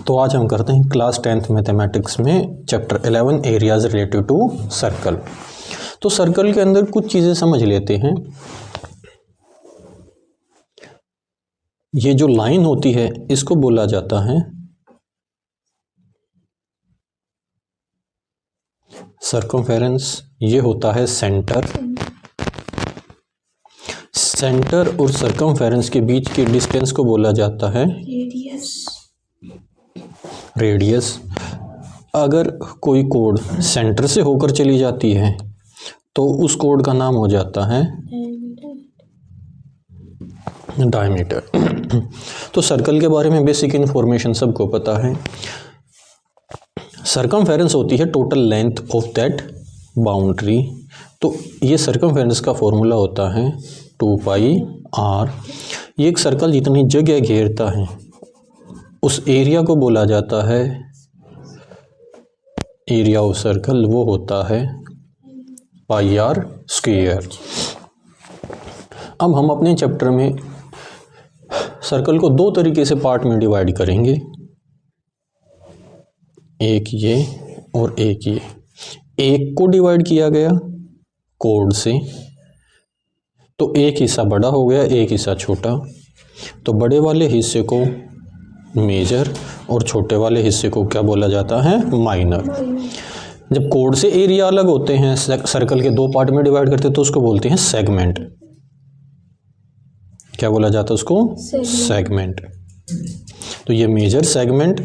तो आज हम करते हैं क्लास 10th मैथमेटिक्स में chapter 11 areas related to circle. तो सर्कल के अंदर कुछ चीज़ें समझ लेते हैं। ये जो लाइन होती है इसको बोला जाता है सर्कमफेरेंस। ये होता है सेंटर। सेंटर और सर्कमफेरेंस के बीच की डिस्टेंस को बोला जाता है रेडियस। अगर कोई कोड सेंटर से होकर चली जाती है तो उस कोड का नाम हो जाता है डायमीटर। तो सर्कल के बारे में बेसिक इन्फॉर्मेशन सबको पता है। सर्कमफेरेंस होती है total length of that boundary. तो ये सर्कमफेरेंस का फॉर्मूला होता है 2πr। ये एक सर्कल जितनी जगह घेरता है उस एरिया को बोला जाता है एरिया ऑफ सर्कल। वो होता है πr²। अब हम अपने चैप्टर में सर्कल को दो तरीके से पार्ट में डिवाइड करेंगे, एक ये और एक ये। एक को डिवाइड किया गया कोड से, तो एक हिस्सा बड़ा हो गया, एक हिस्सा छोटा। तो बड़े वाले हिस्से को मेजर और छोटे वाले हिस्से को क्या बोला जाता है, माइनर। जब कोड से एरिया अलग होते हैं, सर्कल के दो पार्ट में डिवाइड करते हैं, तो उसको बोलते हैं सेगमेंट। क्या बोला जाता है उसको, सेगमेंट। तो ये मेजर सेगमेंट,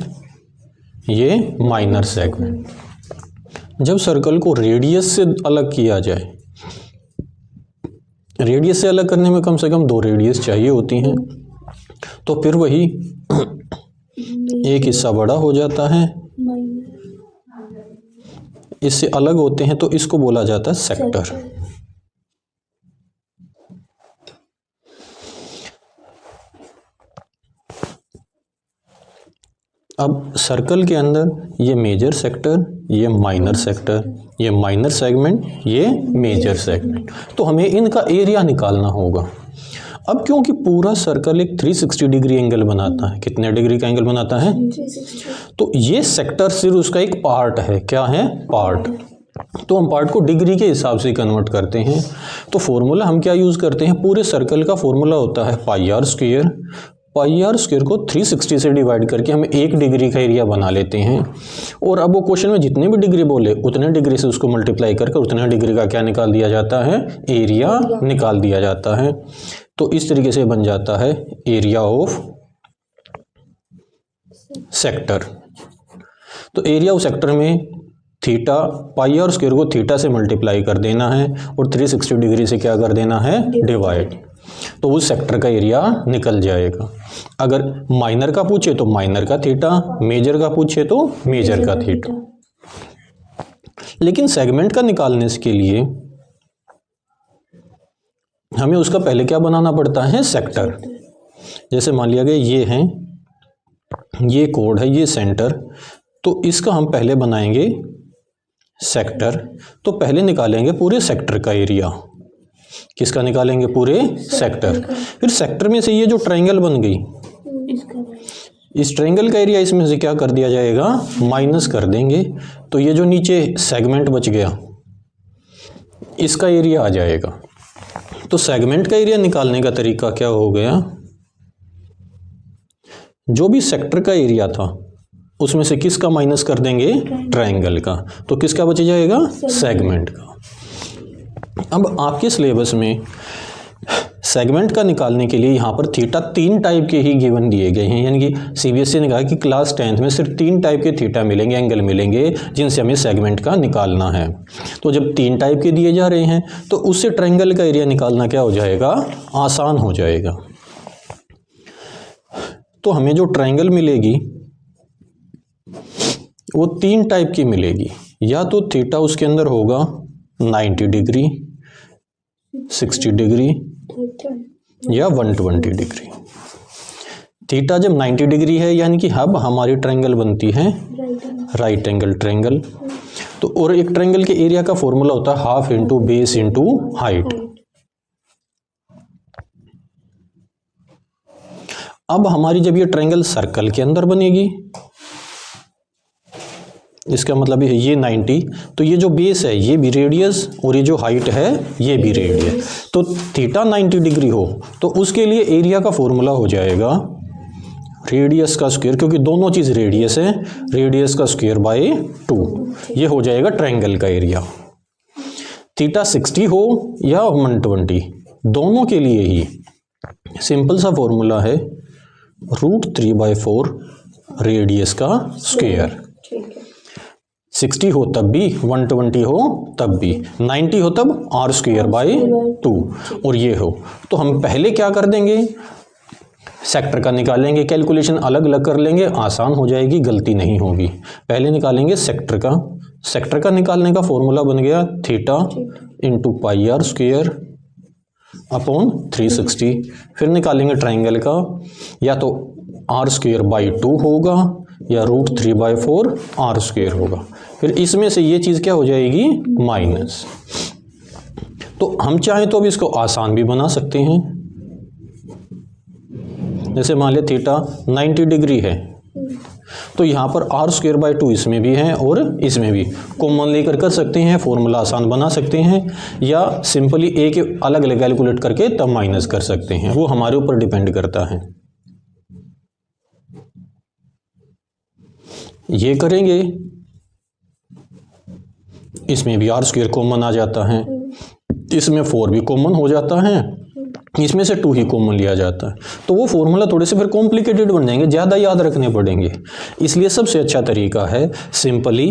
ये माइनर सेगमेंट। जब सर्कल को रेडियस से अलग किया जाए, रेडियस से अलग करने में कम से कम दो रेडियस चाहिए होती हैं, तो फिर वही एक हिस्सा बड़ा हो जाता है, इससे अलग होते हैं, तो इसको बोला जाता है सेक्टर। अब सर्कल के अंदर ये मेजर सेक्टर, ये माइनर सेक्टर, ये माइनर सेगमेंट, ये मेजर सेगमेंट। तो हमें इनका एरिया निकालना होगा। अब क्योंकि पूरा सर्कल एक 360 डिग्री एंगल बनाता है, कितने डिग्री का एंगल बनाता है, 360। तो ये सेक्टर सिर्फ उसका एक पार्ट है। क्या है, पार्ट। तो हम पार्ट को डिग्री के हिसाब से कन्वर्ट करते हैं। तो फॉर्मूला हम क्या यूज़ करते हैं, पूरे सर्कल का फॉर्मूला होता है πr²। πr² को 360 से डिवाइड करके हम एक डिग्री का एरिया बना लेते हैं। और अब वो क्वेश्चन में जितने भी डिग्री बोले उतने डिग्री से उसको मल्टीप्लाई करके उतने डिग्री का क्या निकाल दिया जाता है, एरिया निकाल दिया जाता है। तो इस तरीके से बन जाता है एरिया ऑफ सेक्टर। तो एरिया ऑफ सेक्टर में थीटा, πr² को थीटा से मल्टीप्लाई कर देना है और 360 डिग्री से क्या कर देना है, डिवाइड। तो उस सेक्टर का एरिया निकल जाएगा। अगर माइनर का पूछे तो माइनर का थीटा, मेजर का पूछे तो मेजर का थीटा। लेकिन सेगमेंट का निकालने के लिए हमें उसका पहले क्या बनाना पड़ता है, सेक्टर। जैसे मान लिया गया ये है, ये कोड है, ये सेंटर, तो इसका हम पहले बनाएंगे सेक्टर। तो पहले निकालेंगे पूरे सेक्टर का एरिया। किसका निकालेंगे, पूरे सेक्टर। फिर सेक्टर में से ये जो ट्रायंगल बन गई, इस ट्रायंगल का एरिया इसमें से क्या कर दिया जाएगा, माइनस कर देंगे। तो ये जो नीचे सेगमेंट बच गया इसका एरिया आ जाएगा। तो सेगमेंट का एरिया निकालने का तरीका क्या हो गया, जो भी सेक्टर का एरिया था उसमें से किसका माइनस कर देंगे, ट्रायंगल का। तो किसका बच जाएगा, सेगमेंट का। अब आपके सिलेबस में सेगमेंट का निकालने के लिए यहाँ पर थीटा 3 टाइप के ही गिवन दिए गए हैं। यानी कि सीबीएसई ने कहा कि क्लास 10th में सिर्फ 3 टाइप के थीटा मिलेंगे, एंगल मिलेंगे, जिनसे हमें सेगमेंट का निकालना है। तो जब 3 टाइप के दिए जा रहे हैं तो उससे ट्रायंगल का एरिया निकालना क्या हो जाएगा, आसान हो जाएगा। तो हमें जो ट्रायंगल मिलेगी वो 3 टाइप की मिलेगी। या तो थीटा उसके अंदर होगा 90 डिग्री, 60 डिग्री या 120 डिग्री। थीटा जब 90 डिग्री है यानी कि अब हमारी ट्रायंगल बनती है राइट एंगल ट्रायंगल। तो और एक ट्रायंगल के एरिया का फॉर्मूला होता है half into base into height. अब हमारी जब ये ट्रायंगल सर्कल के अंदर बनेगी इसका मतलब ये 90, तो ये जो बेस है ये भी रेडियस और ये जो हाइट है ये भी रेडियस। तो थीटा 90 डिग्री हो तो उसके लिए एरिया का फॉर्मूला हो जाएगा रेडियस का स्क्वायर, क्योंकि दोनों चीज़ रेडियस है, रेडियस का स्क्वायर बाय 2, ये हो जाएगा ट्रायंगल का एरिया। थीटा 60 हो या 120, दोनों के लिए ही सिंपल सा फॉर्मूला है √3/4 रेडियस का स्क्वायर। 60 हो तब भी, 120 हो तब भी, 90 हो तब r²/2 और ये हो। तो हम पहले क्या कर देंगे, सेक्टर का निकालेंगे, कैलकुलेशन अलग अलग कर लेंगे, आसान हो जाएगी, गलती नहीं होगी। पहले निकालेंगे सेक्टर का। सेक्टर का निकालने का फॉर्मूला बन गया थीटा इंटू πr² अपॉन 360। फिर निकालेंगे ट्राइंगल का, या तो r²/2 होगा या √3/4 r² होगा। फिर इसमें से ये चीज़ क्या हो जाएगी, माइनस। तो हम चाहें तो अब इसको आसान भी बना सकते हैं। जैसे मान लिया थीटा 90 डिग्री है, तो यहाँ पर r²/2 इसमें भी है और इसमें भी, कॉमन लेकर कर सकते हैं, फॉर्मूला आसान बना सकते हैं, या सिंपली एक अलग अलग कैलकुलेट करके तब माइनस कर सकते हैं, वो हमारे ऊपर डिपेंड करता है। ये करेंगे, इसमें भी r² कॉमन आ जाता है, इसमें 4 भी कॉमन हो जाता है, इसमें से 2 ही कॉमन लिया जाता है। तो वो फॉर्मूला थोड़े से फिर कॉम्प्लिकेटेड बन जाएंगे, ज़्यादा याद रखने पड़ेंगे। इसलिए सबसे अच्छा तरीका है सिंपली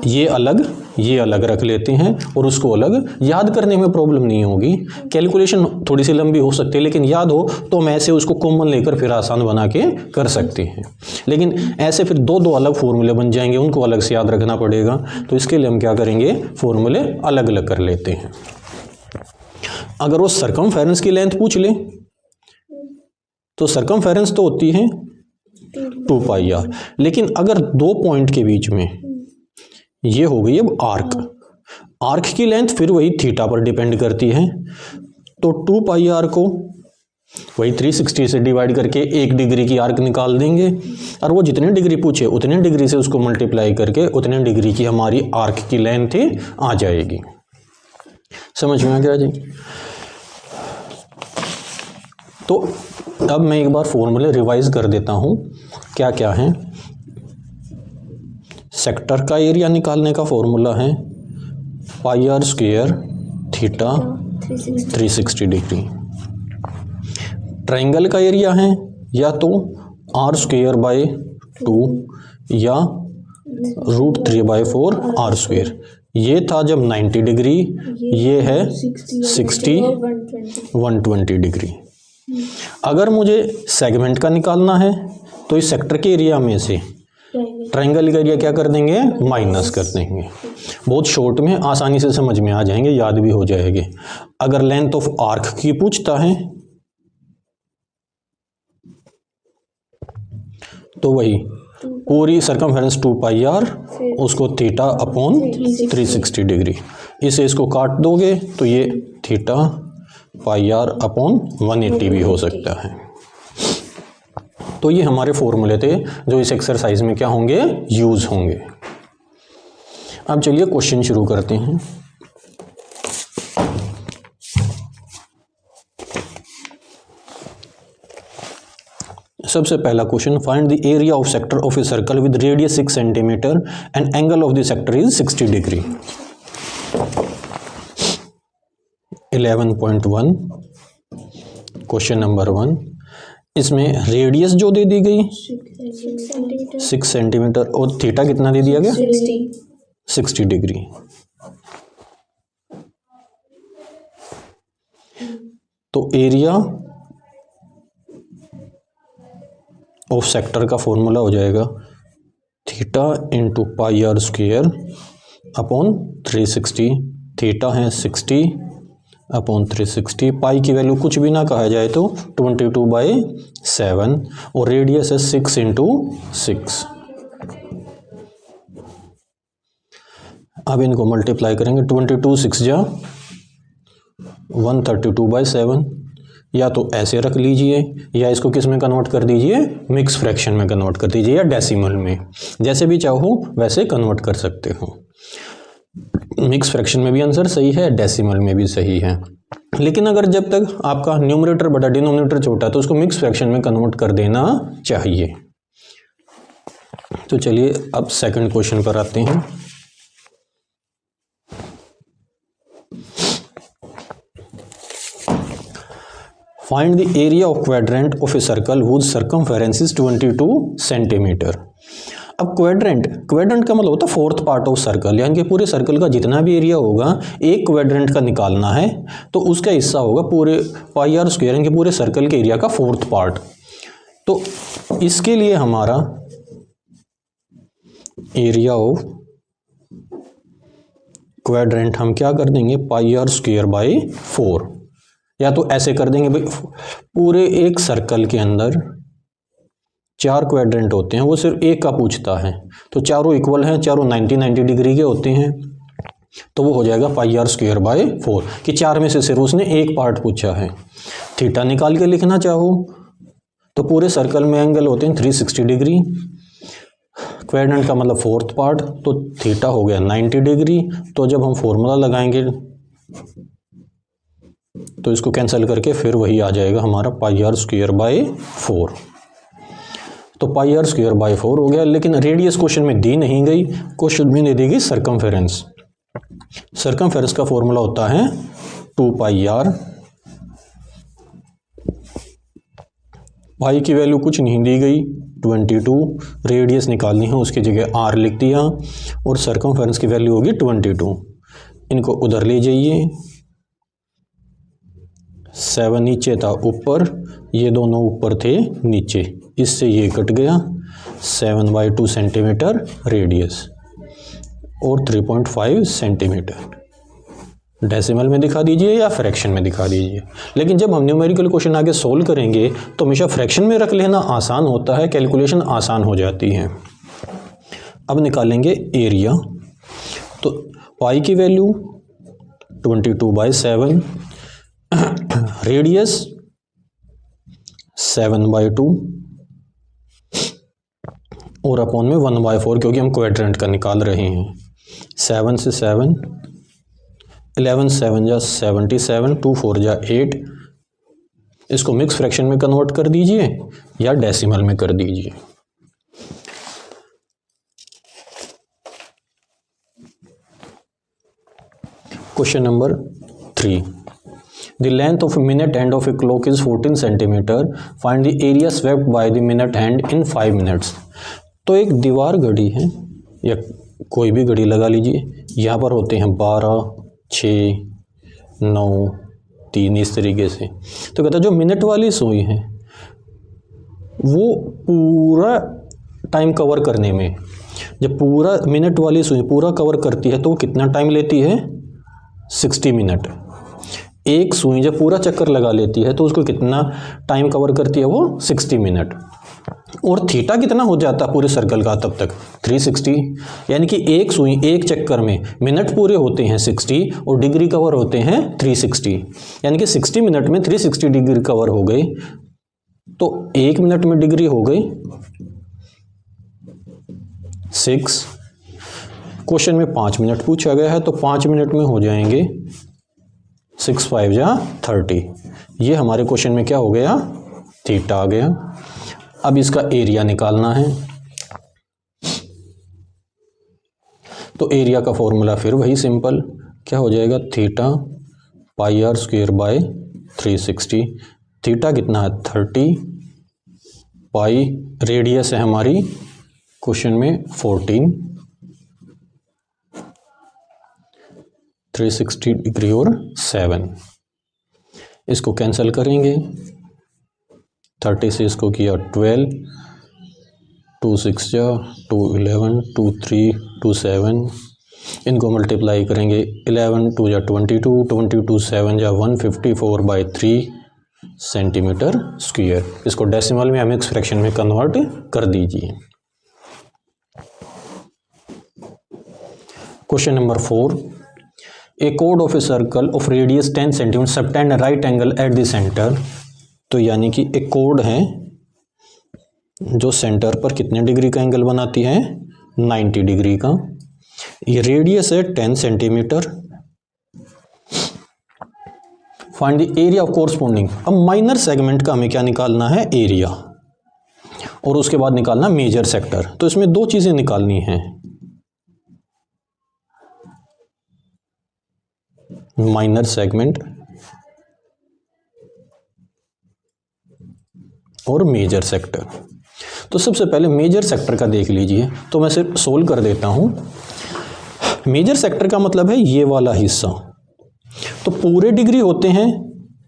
ये अलग रख लेते हैं और उसको अलग, याद करने में प्रॉब्लम नहीं होगी। कैलकुलेशन थोड़ी सी लंबी हो सकती है, लेकिन याद हो तो हम ऐसे उसको कॉमन लेकर फिर आसान बना के कर सकते हैं। लेकिन ऐसे फिर दो अलग फॉर्मूले बन जाएंगे, उनको अलग से याद रखना पड़ेगा। तो इसके लिए हम क्या करेंगे, फॉर्मूले अलग अलग कर लेते हैं। अगर वो सरकमफेरेंस की लेंथ पूछ ले तो सरकमफेरेंस तो होती है 2πr, लेकिन अगर दो पॉइंट के बीच में ये हो गई अब आर्क की लेंथ फिर वही थीटा पर डिपेंड करती है। तो 2πr को वही 360 से डिवाइड करके 1 डिग्री की आर्क निकाल देंगे, और वो जितने डिग्री पूछे उतने डिग्री से उसको मल्टीप्लाई करके उतने डिग्री की हमारी आर्क की लेंथ आ जाएगी। समझ में आ गया जी? तो अब मैं एक बार फॉर्मूले रिवाइज कर देता हूँ क्या क्या है। सेक्टर का एरिया निकालने का फॉर्मूला है πr² थीटा 360 डिग्री। ट्रायंगल का एरिया है या तो r²/2 या √3/4 r²। ये था जब 90 डिग्री, ये है 60 120 डिग्री। अगर मुझे सेगमेंट का निकालना है तो इस सेक्टर के एरिया में से ट्रायंगल का एरिया क्या कर देंगे, माइनस कर देंगे। बहुत शॉर्ट में आसानी से समझ में आ जाएंगे, याद भी हो जाएंगे। अगर लेंथ ऑफ आर्क की पूछता है तो वही पूरी सरकमफेरेंस 2πr, उसको थीटा अपॉन 360 डिग्री, इसे इसको काट दोगे तो ये थीटा πr अपॉन 180 भी हो सकता है। तो ये हमारे फॉर्मूले थे जो इस एक्सरसाइज में क्या होंगे, यूज होंगे। अब चलिए क्वेश्चन शुरू करते हैं। सबसे पहला question, find the area of sector of a circle with radius 6 centimetre and angle of the sector is 60 degree. 11.1 question number 1। इसमें रेडियस जो दे दी गई 6 सेंटीमीटर और थीटा कितना दे दिया गया 60 डिग्री। तो एरिया ऑफ सेक्टर का फॉर्मूला हो जाएगा theta into πr² upon 360। Theta है 60 अपॉन 360, पाई की वैल्यू कुछ भी ना कहा जाए तो 22/7 और रेडियस है 6 × 6। अब इनको मल्टीप्लाई करेंगे, 22 6 जा 132/7, या तो ऐसे रख लीजिए या इसको किस में कन्वर्ट कर दीजिए, मिक्स फ्रैक्शन में कन्वर्ट कर दीजिए या डेसिमल में, जैसे भी चाहो वैसे कन्वर्ट कर सकते हो। मिक्स फ्रैक्शन में भी आंसर सही है, डेसिमल में भी सही है। लेकिन अगर जब तक आपका न्यूमरेटर बड़ा डिनोमिनेटर छोटा है तो उसको मिक्स फ्रैक्शन में कन्वर्ट कर देना चाहिए। तो चलिए अब सेकंड क्वेश्चन पर आते हैं। Find the area of quadrant of a circle whose circumference is 22 centimetre. अब क्वाड्रेंट का मतलब होता है फोर्थ पार्ट ऑफ सर्कल, यानी कि पूरे सर्कल का जितना भी एरिया होगा एक क्वाड्रेंट का निकालना है तो उसका हिस्सा होगा पूरे पाई आर स्क्वायर, यानी कि पूरे सर्कल के एरिया का फोर्थ पार्ट। तो इसके लिए हमारा एरिया ऑफ क्वाड्रेंट हम क्या कर देंगे, पाई आर स्क्वायर बाई 4, या तो ऐसे कर देंगे भाई पूरे एक सर्कल के अंदर 4 क्वाड्रेंट होते हैं, वो सिर्फ एक का पूछता है तो चारों इक्वल हैं, चारों 90 डिग्री के होते हैं, तो वो हो जाएगा पाई आर स्क्वायर बाय 4 कि 4 में से सिर्फ उसने एक पार्ट पूछा है। थीटा निकाल के लिखना चाहो तो पूरे सर्कल में एंगल होते हैं 360 डिग्री, क्वाड्रेंट का मतलब फोर्थ पार्ट, तो थीटा हो गया 90 डिग्री। तो जब हम फॉर्मूला लगाएंगे तो इसको कैंसिल करके फिर वही आ जाएगा हमारा पाई आर स्क्वायर बाय 4। तो पाई आर स्क्वायर बाय 4 हो गया, लेकिन रेडियस क्वेश्चन में दी नहीं गई, क्वेश्चन में दे देगी सर्कमफेरेंस। सर्कमफेरेंस का फॉर्मूला होता है 2 पाई आर, पाई की वैल्यू कुछ नहीं दी गई 22, रेडियस निकालनी है उसकी जगह आर लिख दिया और सर्कमफेरेंस की वैल्यू होगी 22। इनको उधर ले जाइए, 7 नीचे था ऊपर, ये दोनों ऊपर थे नीचे, इससे ये कट गया, 7/2 सेंटीमीटर रेडियस और 3.5 सेंटीमीटर। डेसिमल में दिखा दीजिए या फ्रैक्शन में दिखा दीजिए, लेकिन जब हम न्यूमेरिकल क्वेश्चन आगे सोल्व करेंगे तो हमेशा फ्रैक्शन में रख लेना आसान होता है, कैलकुलेशन आसान हो जाती है। अब निकालेंगे एरिया, तो पाई की वैल्यू 22/7, रेडियस 7/2 और अपॉन में 1/4 क्योंकि हम क्वाड्रेंट का निकाल रहे हैं। 7 से 7, 11 7 जा 77, 2 4 जा 8। इसको मिक्स फ्रैक्शन में कन्वर्ट कर दीजिए या डेसिमल में कर दीजिए। Question number 3, The length of a minute hand of a clock is 14 centimetre, find the area swept by the minute hand in 5 minutes। तो एक दीवार घड़ी है या कोई भी घड़ी लगा लीजिए, यहाँ पर होते हैं 12, 6, 9, 3 इस तरीके से। तो कहता है जो मिनट वाली सुई है वो पूरा टाइम कवर करने में, जब पूरा मिनट वाली सुई पूरा कवर करती है तो वो कितना टाइम लेती है, 60 मिनट। एक सुई जब पूरा चक्कर लगा लेती है तो उसको कितना टाइम कवर करती है, वो 60 मिनट। और थीटा कितना हो जाता है पूरे सर्कल का तब तक, 360, यानी कि एक सुई एक चक्कर में मिनट पूरे होते हैं 60 और डिग्री कवर होते हैं 360, यानी कि 60 मिनट में 360 डिग्री कवर हो गई। तो एक मिनट में डिग्री हो गई 6। क्वेश्चन में 5 मिनट पूछा गया है तो 5 मिनट में हो जाएंगे 6 5 जा 30। ये हमारे क्वेश्चन में क्या हो गया, थीटा आ गया। अब इसका एरिया निकालना है, तो एरिया का फॉर्मूला फिर वही सिंपल, क्या हो जाएगा, theta pi r square by 360। Theta कितना है 30, पाई रेडियस है हमारी क्वेश्चन में 14, 360 डिग्री और 7। इसको कैंसिल करेंगे, 30 से इसको किया 12, 2 6 जा 2 11, 2 3 2 7। इनको मल्टीप्लाई करेंगे, 11 2 जा 22, 22 7 जा 154/3 सेंटीमीटर स्क्वायर। इसको डेसिमल में हम मिक्स फ्रैक्शन में कन्वर्ट कर दीजिए। Question number 4, A chord of a circle of radius 10 cm subtend a right angle at the center तो यानी कि एक कोड है जो सेंटर पर कितने डिग्री का एंगल बनाती है, 90 डिग्री का। ये रेडियस है 10 centimetre. Find the area of corresponding. अब माइनर सेगमेंट का हमें क्या निकालना है, एरिया, और उसके बाद निकालना मेजर सेक्टर। तो इसमें दो चीजें निकालनी हैं, माइनर सेगमेंट और मेजर सेक्टर। तो सबसे पहले मेजर सेक्टर का देख लीजिए, तो मैं सिर्फ सोल्व कर देता हूं। मेजर सेक्टर का मतलब है ये वाला हिस्सा। तो पूरे डिग्री होते हैं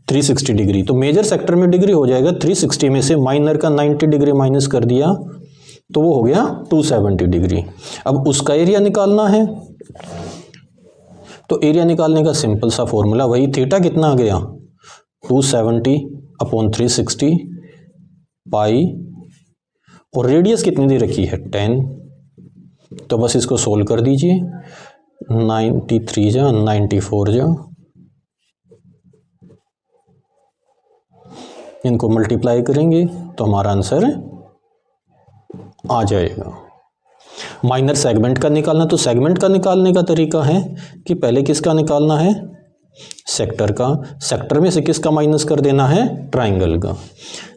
360 डिग्री, तो मेजर सेक्टर में डिग्री हो जाएगा 360 में से माइनर का 90 डिग्री माइनस कर दिया तो वो हो गया 270 डिग्री। अब उसका एरिया निकालना है, तो एरिया निकालने का सिंपल सा फॉर्मूला वही, थीटा कितना आ गया 270 अपॉन 360 पाई, और रेडियस कितनी दे रखी है 10। तो बस इसको सोल्व कर दीजिए, 93 जा 94 जा, इनको मल्टीप्लाई करेंगे तो हमारा आंसर आ जाएगा। माइनर सेगमेंट का निकालना, तो सेगमेंट का निकालने का तरीका है कि पहले किसका निकालना है, सेक्टर का। सेक्टर में से किसका माइनस कर देना है, ट्राइंगल का।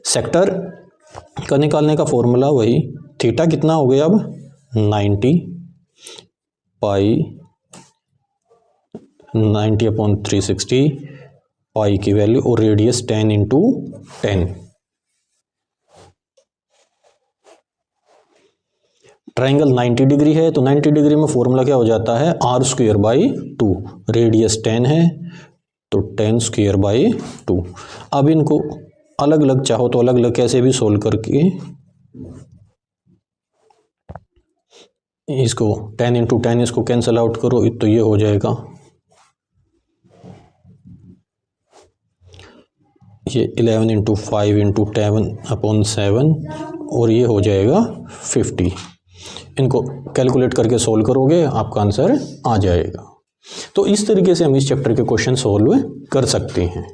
सेक्टर का निकालने का फॉर्मूला वही, थीटा कितना हो गया अब 90 पाई 90 अपॉन 360 पाई की वैल्यू, और रेडियस 10 इंटू 10। ट्राइंगल 90 डिग्री है, तो 90 डिग्री में फॉर्मूला क्या हो जाता है, आर स्क्वायर बाई 2। रेडियस 10 है तो 10 स्क्वायर बाई 2। अब इनको अलग अलग चाहो तो अलग अलग कैसे भी सोल्व करके इसको 10 इंटू 10 इसको कैंसिल आउट करो तो ये हो जाएगा, ये 11 इंटू 5 इंटू 10 अपॉन 7, और ये हो जाएगा 50। इनको कैलकुलेट करके सोल्व करोगे आपका आंसर आ जाएगा। तो इस तरीके से हम इस चैप्टर के क्वेश्चन सोल्व कर सकते हैं।